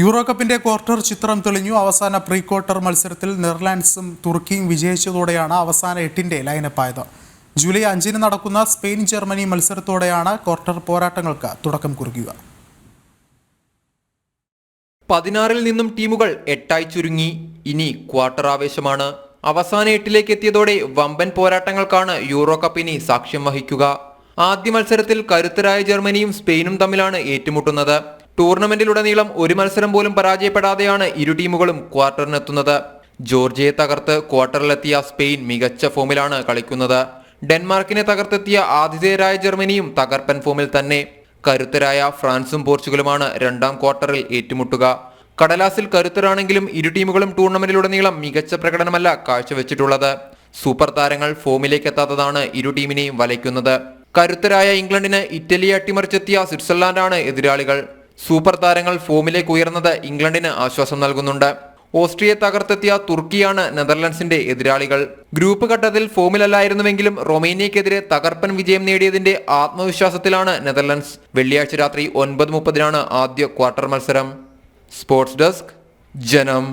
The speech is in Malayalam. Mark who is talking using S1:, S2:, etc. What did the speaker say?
S1: യൂറോ കപ്പിന്റെ ക്വാർട്ടർ ചിത്രം തെളിഞ്ഞു. അവസാന പ്രീ ക്വാർട്ടർ മത്സരത്തിൽ നെതർലാൻഡ്സും തുർക്കിയും വിജയിച്ചതോടെയാണ് അവസാന 8-ന്റെ ലൈനപ്പായത്. ജൂലൈ 5-ന് നടക്കുന്ന സ്പെയിൻ ജർമ്മനി മത്സരത്തോടെയാണ് ക്വാർട്ടർ പോരാട്ടങ്ങൾക്ക് തുടക്കം കുറിക്കുക.
S2: 16-ൽ നിന്നും ടീമുകൾ 8-ആയി ചുരുങ്ങി. ഇനി ക്വാർട്ടർ ആവേശമാണ്. അവസാന 8-ലേക്ക് എത്തിയതോടെ വമ്പൻ പോരാട്ടങ്ങൾക്കാണ് യൂറോ കപ്പിനി സാക്ഷ്യം വഹിക്കുക. ആദ്യ മത്സരത്തിൽ കരുത്തരായ ജർമ്മനിയും സ്പെയിനും തമ്മിലാണ് ഏറ്റുമുട്ടുന്നത്. ടൂർണമെന്റിലുടനീളം ഒരു മത്സരം പോലും പരാജയപ്പെടാതെയാണ് ഇരു ടീമുകളും ക്വാർട്ടറിനെത്തുന്നത്. ജോർജിയയെ തകർത്ത് ക്വാർട്ടറിലെത്തിയ സ്പെയിൻ മികച്ച ഫോമിലാണ് കളിക്കുന്നത്. ഡെൻമാർക്കിനെ തകർത്തെത്തിയ ആതിഥേയരായ ജർമ്മനിയും തകർപ്പൻ ഫോമിൽ തന്നെ. കരുത്തരായ ഫ്രാൻസും പോർച്ചുഗലുമാണ് രണ്ടാം ക്വാർട്ടറിൽ ഏറ്റുമുട്ടുക. കടലാസിൽ കരുത്തരാണെങ്കിലും ഇരു ടീമുകളും ടൂർണമെന്റിലുടനീളം മികച്ച പ്രകടനമല്ല കാഴ്ചവെച്ചിട്ടുള്ളത്. സൂപ്പർ താരങ്ങൾ ഫോമിലേക്ക് എത്താത്തതാണ് ഇരു ടീമിനെയും വലയ്ക്കുന്നത്. കരുത്തരായ ഇംഗ്ലണ്ടിന് ഇറ്റലിയെ അട്ടിമറിച്ചെത്തിയ സ്വിറ്റ്സർലാൻഡാണ് എതിരാളികൾ. സൂപ്പർ താരങ്ങൾ ഫോമിലേക്ക് ഉയർന്നത് ഇംഗ്ലണ്ടിന് ആശ്വാസം നൽകുന്നുണ്ട്. ഓസ്ട്രിയയെ തകർത്തെത്തിയ തുർക്കിയാണ് നെതർലൻഡ്സിന്റെ എതിരാളികൾ. ഗ്രൂപ്പ് ഘട്ടത്തിൽ ഫോമിലല്ലായിരുന്നുവെങ്കിലും റൊമേനിയക്കെതിരെ തകർപ്പൻ വിജയം നേടിയതിന്റെ ആത്മവിശ്വാസത്തിലാണ് നെതർലൻഡ്സ്. വെള്ളിയാഴ്ച രാത്രി 9:30 ആദ്യ ക്വാർട്ടർ മത്സരം. സ്പോർട്സ് ഡെസ്ക്, ജനം.